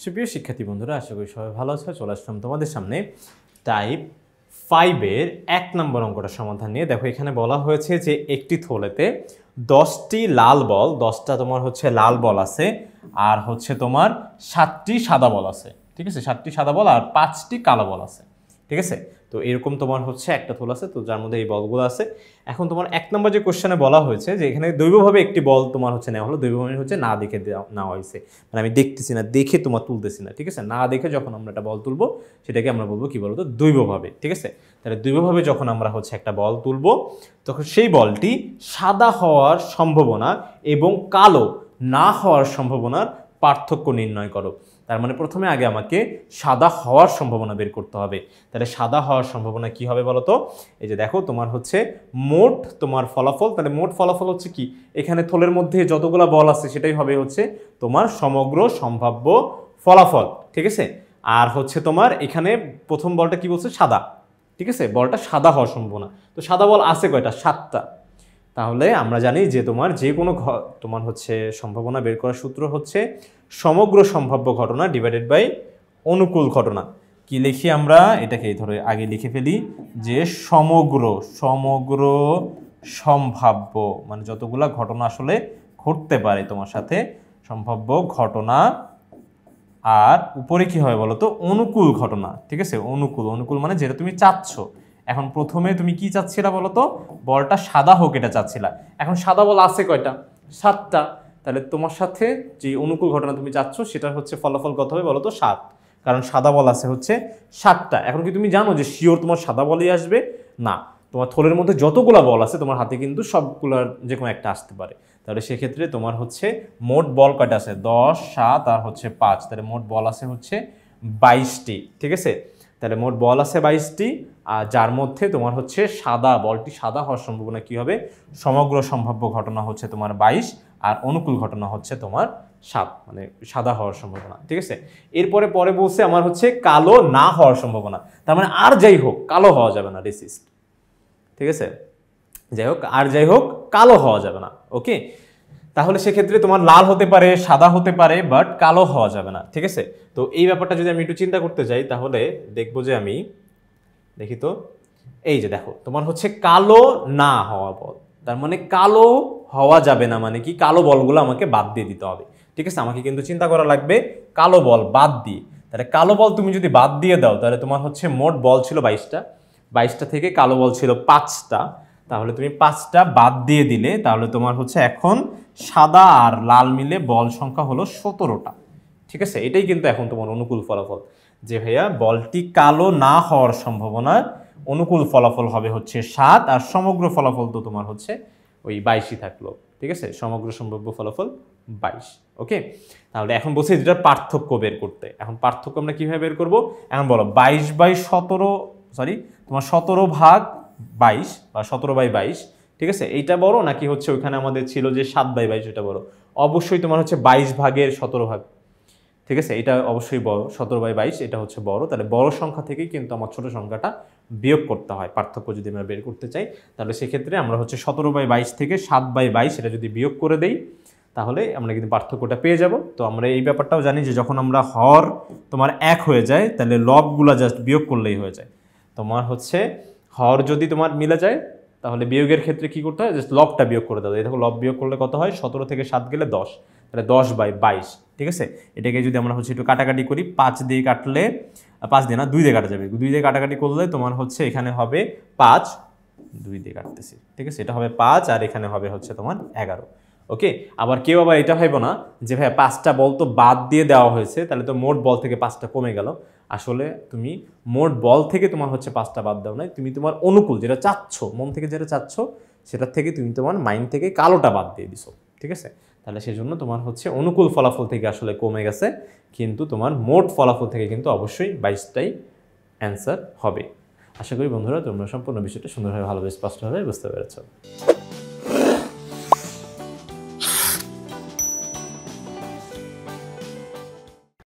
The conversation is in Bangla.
সুপ্রিয় শিক্ষার্থী বন্ধুরা, আশা করি সবাই ভালো আছো। চলে আসলাম তোমাদের সামনে টাইপ 5-এর 1 নম্বর অঙ্কটা সমাধান নিয়ে। দেখো এখানে বলা হয়েছে যে একটি থলেতে 10টি লাল বল, 10টা তোমার হচ্ছে লাল বল আছে, আর হচ্ছে তোমার 7টি সাদা বল আছে। ঠিক আছে, 7টি সাদা বল আর 5টি কালো বল আছে। ঠিক আছে, তো এরকম তোমার হচ্ছে একটা থল আছে, তো যার মধ্যে এই বলগুলো আছে। এখন তোমার 1 নম্বর যে কোশ্চেনে বলা হয়েছে যে এখানে দৈবভাবে একটি বল তোমার হচ্ছে নেওয়া হলো। দৈবভাবে হচ্ছে না দেখে নেওয়া হয়েছে, মানে আমি দেখতেছি না, দেখে তোমার তুলতেছি না। ঠিক আছে, না দেখে যখন আমরা একটা বল তুলবো সেটাকে আমরা বলবো কি বলতো, দৈবভাবে। ঠিক আছে, তাহলে দৈবভাবে যখন আমরা হচ্ছে একটা বল তুলবো তখন সেই বলটি সাদা হওয়ার সম্ভাবনা এবং কালো না হওয়ার সম্ভাবনার পার্থক্য নির্ণয় করো। তার মানে প্রথমে আগে আমাকে সাদা হওয়ার সম্ভাবনা বের করতে হবে। তাহলে সাদা হওয়ার সম্ভাবনা কি হবে বলো তো? এই যে দেখো তোমার হচ্ছে মোট তোমার ফলাফল। তাহলে মোট ফলাফল হচ্ছে কি, এখানে থলের মধ্যে যতগুলো বল আছে সেটাই হবে হচ্ছে তোমার সমগ্র সম্ভাব্য ফলাফল। ঠিক আছে, আর হচ্ছে তোমার এখানে প্রথম বলটা কি বলছে, সাদা। ঠিক আছে, বলটা সাদা হওয়ার সম্ভাবনা। তো সাদা বল আছে কয়টা? 7টা। তাহলে আমরা জানি যে তোমার যে কোনো তোমার হচ্ছে সম্ভাবনা বের করার সূত্র হচ্ছে সমগ্র সম্ভাব্য ঘটনা ডিভাইডেড বাই অনুকূল ঘটনা। কি লিখি আমরা? এটাকে ধরে আগে লিখে ফেলি যে সমগ্র সম্ভাব্য, মানে যতগুলা ঘটনা আসলে ঘটতে পারে তোমার সাথে, সম্ভাব্য ঘটনা। আর উপরে কি হয় বলো তো? অনুকূল ঘটনা। ঠিক আছে, অনুকূল মানে যেটা তুমি চাচ্ছ। এখন প্রথমে তুমি কি চাচ্ছিলা বলো তো? বলটা সাদা হোক এটা চাচ্ছিলা। এখন সাদা বল আছে কয়টা? 7টা। তাহলে তোমার সাথে যে অনুকূল ঘটনা তুমি চাচ্ছ সেটার হচ্ছে ফলাফল কত হবে বলো তো? 7। কারণ সাদা বল আছে হচ্ছে 7টা। এখন কি তুমি জানো যে শিওর তোমার সাদা বলই আসবে? না, তোমার থলের মধ্যে যতগুলা বল আছে তোমার হাতে কিন্তু সবগুলার যে কোনো একটা আসতে পারে। তাহলে সেক্ষেত্রে তোমার হচ্ছে মোট বল কয়টা আছে? 10, 7 আর হচ্ছে 5। তাহলে মোট বল আছে হচ্ছে 22টি। ঠিক আছে, তাহলে মোট বল আছে 22টি, আর যার মধ্যে তোমার হচ্ছে সাদা বলটি সাদা হওয়ার সম্ভাবনা কি হবে? সমগ্র সম্ভাব্য ঘটনা হচ্ছে তোমার 22 আর অনুকূল ঘটনা হচ্ছে তোমার 7, মানে সাদা হওয়ার সম্ভাবনা। ঠিক আছে, এরপরে বলছে আমার হচ্ছে কালো না হওয়ার সম্ভাবনা। তার মানে আর যাই হোক কালো হওয়া যাবে না, রেসিস্ট। ঠিক আছে, যাই হোক কালো হওয়া যাবে না। ওকে, তাহলে সেক্ষেত্রে তোমার লাল হতে পারে, সাদা হতে পারে, বাট কালো হওয়া যাবে না। ঠিক আছে, তো এই ব্যাপারটা যদি আমি একটু চিন্তা করতে যাই তাহলে দেখবো যে আমি দেখি তো, এই যে দেখো তোমার হচ্ছে কালো না হওয়া বল, তার মানে কালো হওয়া যাবে না, মানে কি কালো বলগুলো আমাকে বাদ দিয়ে দিতে হবে। ঠিক আছে, আমাকে কিন্তু চিন্তা করা লাগবে কালো বল বাদ দিয়ে। তাহলে কালো বল তুমি যদি বাদ দিয়ে দাও তাহলে তোমার হচ্ছে মোট বল ছিল 22টা, 22টা থেকে কালো বল ছিল 5টা। তাহলে তুমি 5টা বাদ দিয়ে দিলে তাহলে তোমার হচ্ছে এখন সাদা আর লাল মিলে বল সংখ্যা হলো 17টা। ঠিক আছে, এটাই কিন্তু এখন তোমার অনুকূল ফলাফল, যে ভাইয়া বলটি কালো না হওয়ার সম্ভাবনা অনুকূল ফলাফল হবে হচ্ছে 7, আর সমগ্র ফলাফল তো তোমার হচ্ছে ওই 22ই থাকলো। ঠিক আছে, সমগ্র সম্ভাব্য ফলাফল 22। ওকে, তাহলে এখন বলছি দুটার পার্থক্য বের করতে। এখন পার্থক্য আমরা কিভাবে বের করব? এখন বলো 17/22 বা 17/22। ঠিক আছে, এইটা বড় নাকি হচ্ছে ওইখানে আমাদের ছিল যে 7/22 এটা বড়? অবশ্যই তোমার হচ্ছে 22/17। ঠিক আছে, এটা অবশ্যই বড়, 17/22 এটা হচ্ছে বড়। তাহলে বড় সংখ্যা থেকেই কিন্তু আমার ছোট সংখ্যাটা বিয়োগ করতে হয় পার্থক্য যদি আমরা বের করতে চাই। তাহলে সেক্ষেত্রে আমরা হচ্ছে 17/22 থেকে 7/22 এটা যদি বিয়োগ করে দেই তাহলে আমরা কিন্তু পার্থক্যটা পেয়ে যাব। তো আমরা এই ব্যাপারটাও জানি যে যখন আমরা হর তোমার 1 হয়ে যায় তাহলে লবগুলা জাস্ট বিয়োগ করলেই হয়ে যায়। তোমার হচ্ছে হর যদি তোমার মিলে যায় তাহলে বিয়োগের ক্ষেত্রে কি করতে হয়? জাস্ট লবটা বিয়োগ করে দাও। এই দেখো লব বিয়োগ করলে কত হয়? 17 থেকে 7 গেলে 10, তাহলে 10/22। ঠিক আছে, এটাকে যদি আমরা হচ্ছে একটু কাটাকাটি করি, 5 দিয়ে কাটলে 5 দিয়ে না 2 দিয়ে কাটা যাবে। 2 দিয়ে কাটাকাটি করলে তোমার হচ্ছে এখানে হবে 5, 2 দিয়ে কাটতেছি। ঠিক আছে, এটা হবে 5 আর এখানে হবে হচ্ছে তোমার 11। ওকে, আবার কেউ আবার এটা ভাইব না যে ভাই 5টা বল তো বাদ দিয়ে দেওয়া হয়েছে, তাহলে তো মোট বল থেকে 5টা কমে গেল। আসলে তুমি মোট বল থেকে তোমার হচ্ছে 5টা বাদ দাও নাই, তুমি তোমার অনুকূল যেটা চাচ্ছ, মন থেকে যেটা চাচ্ছ সেটার থেকে তুমি তোমার মাইন্ড থেকে কালোটা বাদ দিয়ে দিছো। ঠিক আছে, তাহলে সেজন্য তোমার হচ্ছে অনুকূল ফলাফল থেকে আসলে কমে গেছে, কিন্তু তোমার মোট ফলাফল থেকে কিন্তু অবশ্যই 22টাই অ্যান্সার হবে। আশা করি বন্ধুরা তোমরা সম্পূর্ণ বিষয়টা সুন্দরভাবে ভালোভাবে স্পষ্টভাবে বুঝতে পেরেছো।